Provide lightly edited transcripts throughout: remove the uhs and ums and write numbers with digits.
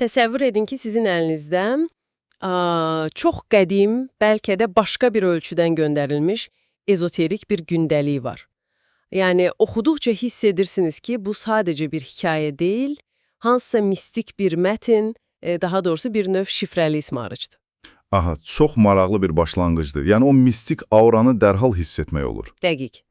Təsəvvür edin ki, sizin əlinizdə çox qədim, bəlkə də başqa bir ölçüdən göndərilmiş ezoterik bir gündəlik var. Yəni, oxuduqca hiss edirsiniz ki, bu sadəcə bir hekayə deyil, hansısa mistik bir mətn, daha doğrusu bir növ şifrəli ismarıcdır. Aha, çox maraqlı bir başlanğıcdır. Yəni, o mistik auranı dərhal hiss etmək olur. Dəqiq.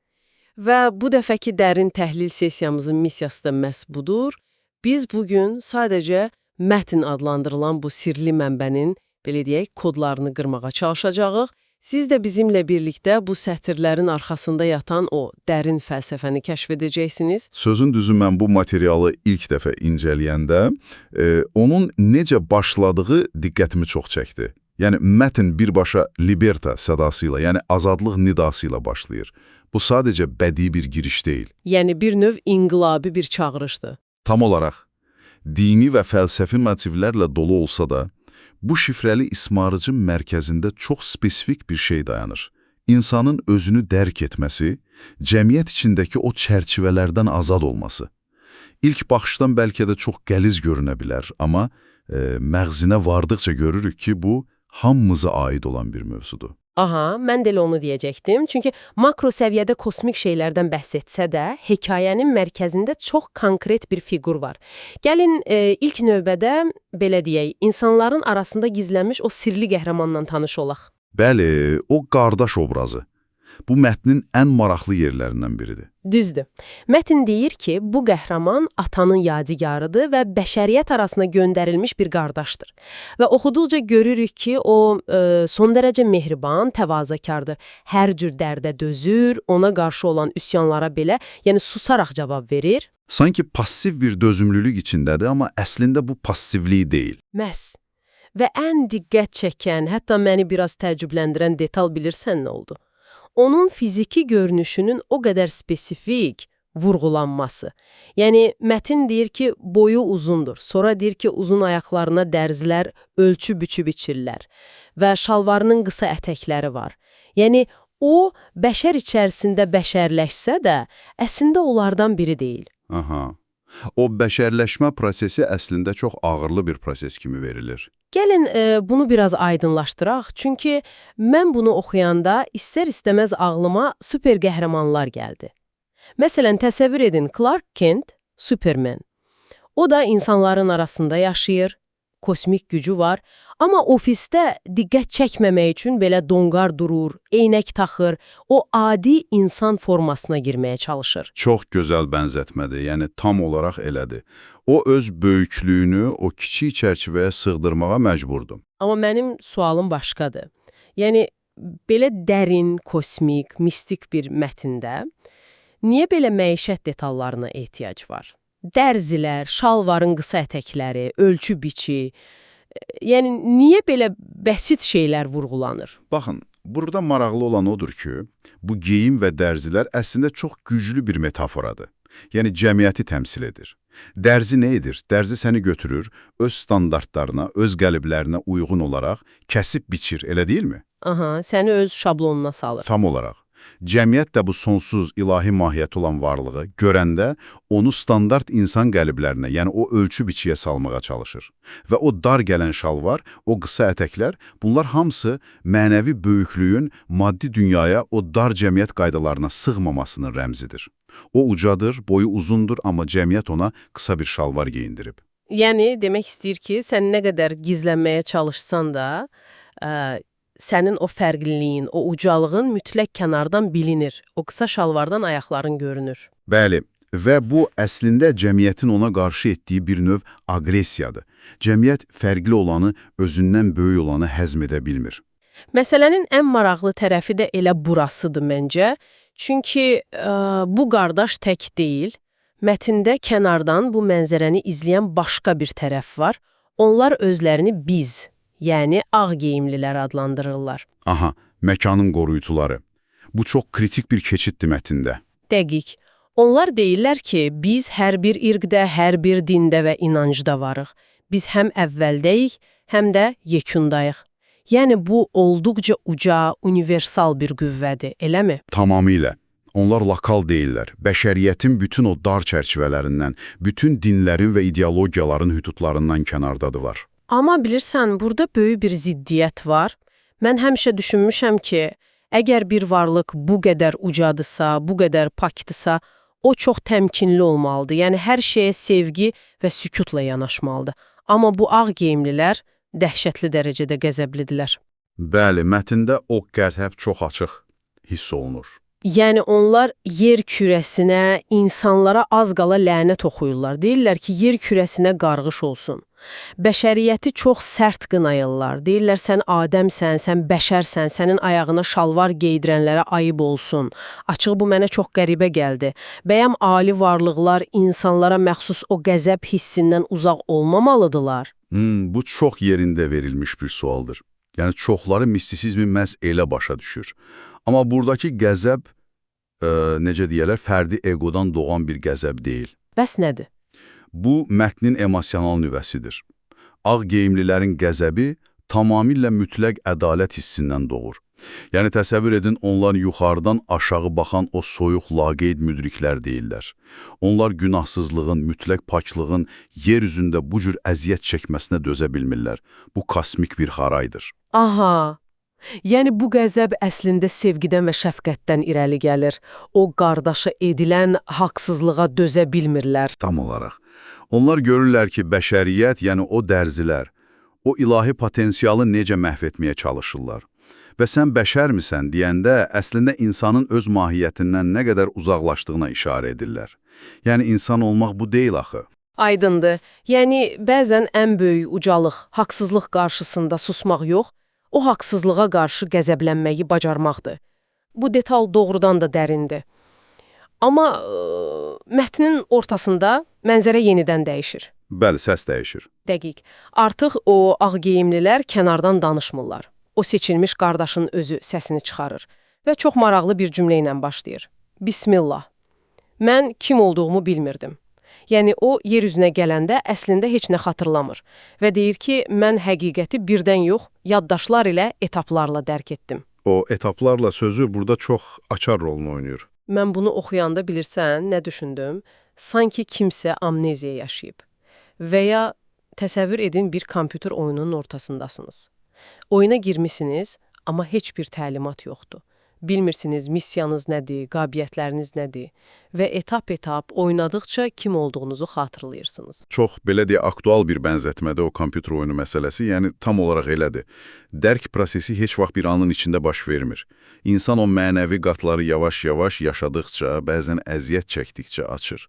Və bu dəfəki dərin təhlil sessiyamızın missiyası da məhz budur. Biz bugün sadəcə mətn adlandırılan bu sirli mənbənin, belə deyək, kodlarını qırmağa çalışacağıq. Siz də bizimlə birlikdə bu sətirlərin arxasında yatan o dərin fəlsəfəni kəşf edəcəksiniz. Sözün düzü mən bu materialı ilk dəfə incələyəndə onun necə başladığı diqqətimi çox çəkdi. Yəni, mətn birbaşa liberta sədası ilə, yəni azadlıq nidası ilə başlayır. Bu sadəcə bədii bir giriş deyil. Yəni, bir növ inqilabi bir çağırışdır. Tam olaraq, dini və fəlsəfi motivlərlə dolu olsa da, bu şifrəli ismarıcın mərkəzində çox spesifik bir şey dayanır. İnsanın özünü dərk etməsi, cəmiyyət içindəki o çərçivələrdən azad olması. İlk baxışdan bəlkə də çox qəliz görünə bilər, amma məğzinə vardıqca görürük ki, bu hamımıza aid olan bir mövzudur. Aha, mən də elə onu deyəcəkdim. Çünki makro səviyyədə kosmik şeylərdən bəhs etsə də, hekayənin mərkəzində çox konkret bir fiqur var. Gəlin, ilk növbədə, belə deyək, insanların arasında gizlənmiş o sirli qəhrəmanla tanış olaq. Bəli, o qardaş obrazı. Bu mətnin ən maraqlı yerlərindən biridir. Düzdür. Mətn deyir ki, bu qəhrəman atanın yadigarıdır və bəşəriyyət arasına göndərilmiş bir qardaşdır. Və oxuduqca görürük ki, o son dərəcə mehriban, təvazökardır. Hər cür dərdə dözür, ona qarşı olan üsyanlara belə, yəni susaraq cavab verir. Sanki passiv bir dözümlülük içindədir, amma əslində bu passivlik deyil. Məhz. Və ən diqqət çəkən, hətta məni biraz təəccübləndirən detal bilirsən nə oldu? Onun fiziki görünüşünün o qədər spesifik vurğulanması. Yəni, mətn deyir ki, boyu uzundur. Sonra deyir ki, uzun ayaqlarına dərzilər ölçü-biçü biçirlər. Və şalvarının qısa ətəkləri var. Yəni, o, bəşər içərisində bəşərləşsə də, əslində onlardan biri deyil. Aha. O bəşərləşmə prosesi əslində çox ağırlı bir proses kimi verilir. Gəlin, bunu biraz aydınlaşdıraq, çünki mən bunu oxuyanda istər-istəməz ağlıma super qəhrəmanlar gəldi. Məsələn, təsəvvür edin, Clark Kent, Superman. O da insanların arasında yaşayır, kosmik gücü var, amma ofisdə diqqət çəkməmək üçün belə donqar durur, eynək taxır, o adi insan formasına girməyə çalışır. Çox gözəl bənzətmədir, yəni tam olaraq elədir. O öz böyüklüyünü o kiçik çərçivəyə sığdırmağa məcburdur. Amma mənim sualım başqadır. Yəni, belə dərin, kosmik, mistik bir mətndə niyə belə məişət detallarına ehtiyac var? Dərzilər, şalvarın qısa ətəkləri, ölçü-biçi, yəni niyə belə bəsit şeylər vurğulanır? Baxın, burada maraqlı olan odur ki, bu geyim və dərzilər əslində çox güclü bir metaforadır. Yəni cəmiyyəti təmsil edir. Dərzi nə edir? Dərzi səni götürür, öz standartlarına, öz qəliblərinə uyğun olaraq kəsib biçir, elə deyilmi? Aha, səni öz şablonuna salır. Tam olaraq. Cəmiyyət də bu sonsuz ilahi mahiyyət olan varlığı görəndə onu standart insan qəliblərinə, yəni o ölçü-biçiyə salmağa çalışır. Və o dar gələn şalvar, o qısa ətəklər, bunlar hamısı mənəvi böyüklüyün maddi dünyaya, o dar cəmiyyət qaydalarına sığmamasının rəmzidir. O ucadır, boyu uzundur, amma cəmiyyət ona qısa bir şalvar geyindirib. Yəni, demək istəyir ki, sən nə qədər gizlənməyə çalışsan da, sənin o fərqliliyin, o ucalığın mütləq kənardan bilinir. O qısa şalvardan ayaqların görünür. Bəli, və bu əslində cəmiyyətin ona qarşı etdiyi bir növ aqressiyadır. Cəmiyyət fərqli olanı, özündən böyük olanı həzm edə bilmir. Məsələnin ən maraqlı tərəfi də elə burasıdır məncə. Çünki bu qardaş tək deyil. Mətndə kənardan bu mənzərəni izləyən başqa bir tərəf var. Onlar özlərini biz, yəni ağ geyimlilər adlandırırlar. Aha, məkanın qoruyucuları. Bu çox kritik bir keçiddir mətndə. Dəqiq. Onlar deyirlər ki, biz hər bir irqdə, hər bir dində və inancda varıq. Biz həm əvvəldəyik, həm də yekundayıq. Yəni bu olduqca uca, universal bir qüvvədir, eləmi? Tamamilə. Onlar lokal deyillər. Bəşəriyyətin bütün o dar çərçivələrindən, bütün dinlərin və ideologiyaların hüdudlarından kənardadılar. Amma bilirsən, burada böyük bir ziddiyyət var. Mən həmişə düşünmüşəm ki, əgər bir varlıq bu qədər ucadısa, bu qədər pakdısa, o çox təmkinli olmalıdır. Yəni, hər şeyə sevgi və sükutla yanaşmalıdır. Amma bu ağ geyimlilər dəhşətli dərəcədə qəzəblidirlər. Bəli, mətndə o qəzəb çox açıq hiss olunur. Yəni, onlar yer kürəsinə, insanlara az qala lənət oxuyurlar. Deyirlər ki, yer kürəsinə qarğış olsun. Bəşəriyyəti çox sərt qınayırlar. Deyirlər, sən adəmsən, sən bəşərsən, sənin ayağına şalvar geydirənlərə ayıb olsun. Açıq bu mənə çox qəribə gəldi. Bəyəm ali varlıqlar insanlara məxsus o qəzəb hissindən uzaq olmamalıdırlar? Bu çox yerində verilmiş bir sualdır. Yəni, çoxları mistisizmi məhz elə başa düşür. Amma buradakı qəzəb, necə deyərlər, fərdi egodan doğan bir qəzəb deyil. Bəs nədir? Bu, mətnin emosional nüvəsidir. Ağ geyimlilərin qəzəbi tamamilə mütləq ədalət hissindən doğur. Yəni, təsəvvür edin, onlar yuxarıdan aşağı baxan o soyuq, laqeyd müdriklər deyirlər. Onlar günahsızlığın, mütləq paklığın yer üzündə bu cür əziyyət çəkməsinə dözə bilmirlər. Bu kosmik bir haraydır. Aha! Yəni, bu qəzəb əslində sevgidən və şəfqətdən irəli gəlir. O, qardaşa edilən haqsızlığa dözə bilmirlər. Tam olaraq. Onlar görürlər ki, bəşəriyyət, yəni o dərzilər, o ilahi potensialı necə məhv etməyə çalışırlar. Və sən bəşərmisən deyəndə, əslində insanın öz mahiyyətindən nə qədər uzaqlaşdığına işarə edirlər. Yəni, insan olmaq bu deyil axı. Aydındır. Yəni, bəzən ən böyük ucalıq, haqsızlıq qarşısında susmaq yox, o haqsızlığa qarşı qəzəblənməyi bacarmaqdır. Bu detal doğrudan da dərindir. Amma mətnin ortasında mənzərə yenidən dəyişir. Bəli, səs dəyişir. Dəqiq. Artıq o ağ geyimlilər kənardan danışmırlar. O seçilmiş qardaşın özü səsini çıxarır və çox maraqlı bir cümlə ilə başlayır. Bismillah. Mən kim olduğumu bilmirdim. Yəni, o, yer üzünə gələndə əslində heç nə xatırlamır və deyir ki, mən həqiqəti birdən yox, yaddaşlar ilə etaplarla dərk etdim. O etaplarla sözü burada çox açar rolunu oynayır. Mən bunu oxuyanda bilirsən, nə düşündüm? Sanki kimsə amneziya yaşayıb. Və ya təsəvvür edin bir kompüter oyununun ortasındasınız. Oyuna girmisiniz, amma heç bir təlimat yoxdur. Bilmirsiniz missiyanız nədir, qabiliyyətləriniz nədir və etap-etap oynadıqca kim olduğunuzu xatırlayırsınız. Çox, belə deyə, aktual bir bənzətmədə o kompüter oyunu məsələsi, yəni tam olaraq elədir. Dərk prosesi heç vaxt bir anın içində baş vermir. İnsan o mənəvi qatları yavaş-yavaş yaşadıqca, bəzən əziyyət çəkdikcə açır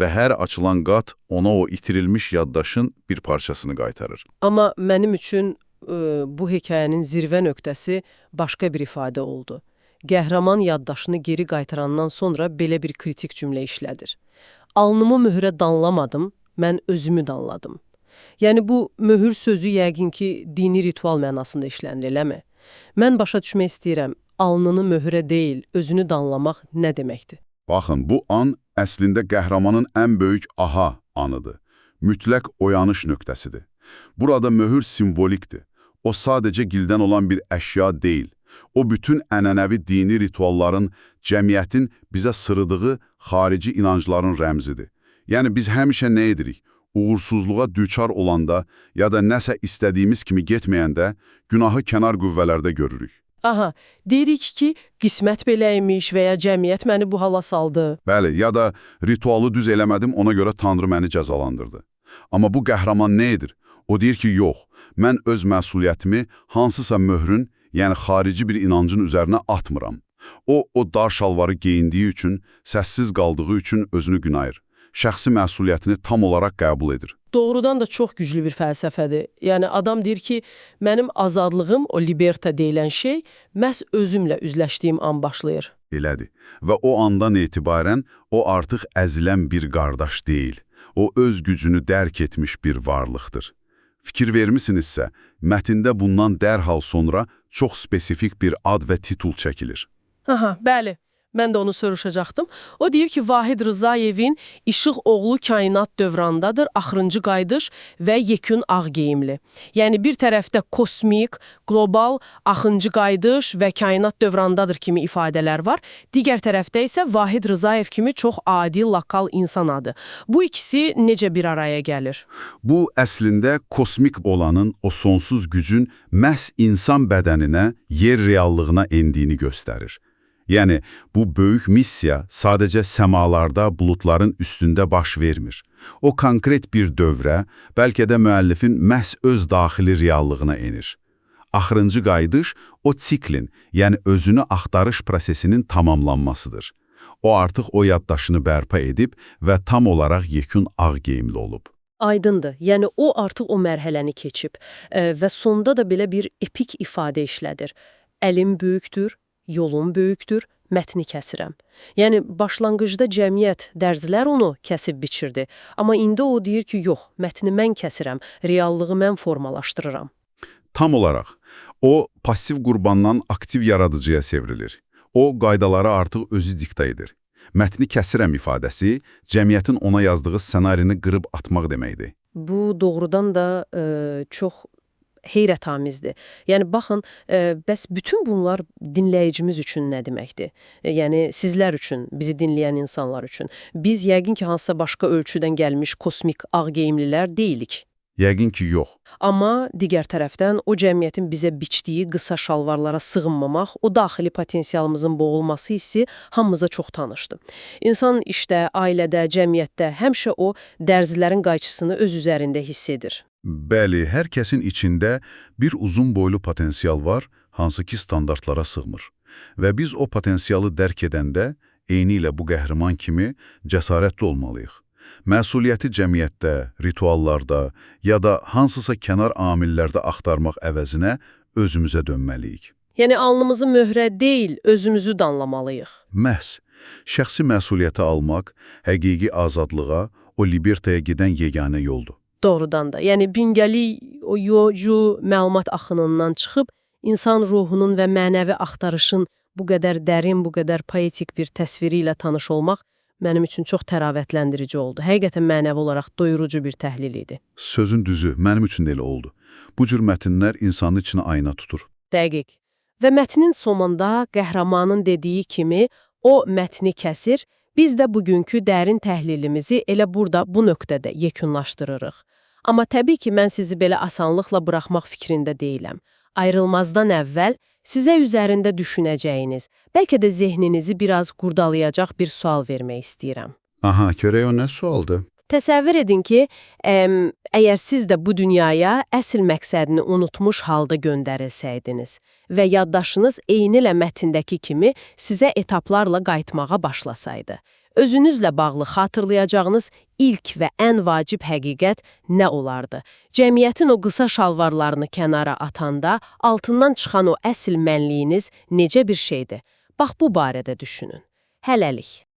və hər açılan qat ona o itirilmiş yaddaşın bir parçasını qaytarır. Amma mənim üçün bu hekayənin zirvə nöqtəsi başqa bir ifadə oldu. Qəhrəman yaddaşını geri qaytarandan sonra belə bir kritik cümlə işlədir. Alnımı möhrə danlamadım, mən özümü danladım. Yəni, bu möhür sözü yəqin ki, dini ritual mənasında işlənir, eləmi? Mən başa düşmək istəyirəm, alnını möhrə deyil, özünü danlamaq nə deməkdir? Baxın, bu an əslində qəhrəmanın ən böyük aha anıdır. Mütləq oyanış nöqtəsidir. Burada möhür simvolikdir. O sadəcə gildən olan bir əşya deyil. O bütün ənənəvi dini ritualların, cəmiyyətin bizə sırıdığı xarici inancların rəmzidir. Yəni, biz həmişə nə edirik? Uğursuzluğa düçar olanda ya da nəsə istədiyimiz kimi getməyəndə günahı kənar qüvvələrdə görürük. Aha, deyirik ki, qismət beləymiş və ya cəmiyyət məni bu hala saldı. Bəli, ya da ritualı düz eləmədim, ona görə Tanrı məni cəzalandırdı. Amma bu qəhrəman nə edir? O deyir ki, yox, mən öz məsuliyyətimi hansısa möhrün, yəni xarici bir inancın üzərinə atmıram. O dar şalvarı geyindiyi üçün, səssiz qaldığı üçün özünü günayır. Şəxsi məsuliyyətini tam olaraq qəbul edir. Doğrudan da çox güclü bir fəlsəfədir. Yəni, adam deyir ki, mənim azadlığım, o liberta deyilən şey, məhz özümlə üzləşdiyim an başlayır. Elədir. Və o andan etibarən o artıq əzilən bir qardaş deyil. O öz gücünü dərk etmiş bir varlıqdır. Fikir vermisinizsə, mətndə bundan dərhal sonra çox spesifik bir ad və titul çəkilir. Aha, bəli. Mən də onu soruşacaqdım. O deyir ki, Vahid Rızayevin İşıq oğlu kainat dövrandadır, axırıncı qayıdış və yekun ağ geyimli. Yəni bir tərəfdə kosmik, qlobal, axırıncı qayıdış və kainat dövrandadır kimi ifadələr var. Digər tərəfdə isə Vahid Rızayev kimi çox adi, lokal insan adı. Bu ikisi necə bir araya gəlir? Bu, əslində kosmik olanın, o sonsuz gücün məhz insan bədəninə, yer reallığına endiyini göstərir. Yəni, bu böyük missiya sadəcə səmalarda, buludların üstündə baş vermir. O, konkret bir dövrə, bəlkə də müəllifin məhz öz daxili reallığına enir. Axırıncı qayıdış, o siklin, yəni özünü axtarış prosesinin tamamlanmasıdır. O artıq o yaddaşını bərpa edib və tam olaraq yekun ağ geyimli olub. Aydındır. Yəni o artıq o mərhələni keçib və sonda da belə bir epik ifadə işlədir. Əlim böyükdür, yolum böyükdür, mətni kəsirəm. Yəni, başlanğıcda cəmiyyət, dərzilər onu kəsib biçirdi. Amma indi o deyir ki, yox, mətni mən kəsirəm, reallığı mən formalaşdırıram. Tam olaraq, o, passiv qurbandan aktiv yaradıcıya çevrilir. O, qaydaları artıq özü dikta edir. Mətni kəsirəm ifadəsi, cəmiyyətin ona yazdığı ssenarini qırıb atmaq deməkdir. Bu, doğrudan da çox heyrətamizdir. Yəni, baxın, bəs bütün bunlar dinləyicimiz üçün nə deməkdir? Yəni, sizlər üçün, bizi dinləyən insanlar üçün. Biz yəqin ki, hansısa başqa ölçüdən gəlmiş kosmik ağ geyimlilər deyilik. Yəqin ki, yox. Amma digər tərəfdən o cəmiyyətin bizə biçdiyi qısa şalvarlara sığınmamaq, o daxili potensialımızın boğulması hissi hamımıza çox tanışdır. İnsan işdə, ailədə, cəmiyyətdə həmişə o dərzilərin qayçısını öz üzərində hiss edir. Bəli, hər kəsin içində bir uzun boylu potensial var, hansı ki standartlara sığmır. Və biz o potensialı dərk edəndə, eyni ilə bu qəhrəman kimi cəsarətli olmalıyıq. Məsuliyyəti cəmiyyətdə, rituallarda ya da hansısa kənar amillərdə axtarmaq əvəzinə özümüzə dönməliyik. Yəni, alnımızı möhrə deyil, özümüzü danlamalıyıq. Məhz, şəxsi məsuliyyəti almaq, həqiqi azadlığa, o libertaya gedən yeganə yoldur. Doğrudan da. Yəni, bingəli, o yocu məlumat axınından çıxıb, insan ruhunun və mənəvi axtarışın bu qədər dərin, bu qədər poetik bir təsviri ilə tanış olmaq mənim üçün çox təravətləndirici oldu. Həqiqətən mənəvi olaraq doyurucu bir təhlil idi. Sözün düzü, mənim üçün də elə oldu. Bu cür mətnlər insanın içini ayna tutur. Dəqiq. Və mətnin sonunda qəhrəmanın dediyi kimi o mətni kəsir, biz də bugünkü dərin təhlilimizi elə burada, bu nöqtədə yekunlaşdırırıq. Amma təbii ki, mən sizi belə asanlıqla buraxmaq fikrində deyiləm. Ayrılmazdan əvvəl sizə üzərində düşünəcəyiniz, bəlkə də zehninizi biraz qurdalayacaq bir sual vermək istəyirəm. Aha, görək o nə sualdır? Təsəvvür edin ki, əgər siz də bu dünyaya əsl məqsədini unutmuş halda göndərilsəydiniz və yaddaşınız eynilə mətndəki kimi sizə etaplarla qayıtmağa başlasaydı, özünüzlə bağlı xatırlayacağınız ilk və ən vacib həqiqət nə olardı? Cəmiyyətin o qısa şalvarlarını kənara atanda altından çıxan o əsl mənliyiniz necə bir şeydir? Bax, bu barədə düşünün. Hələlik.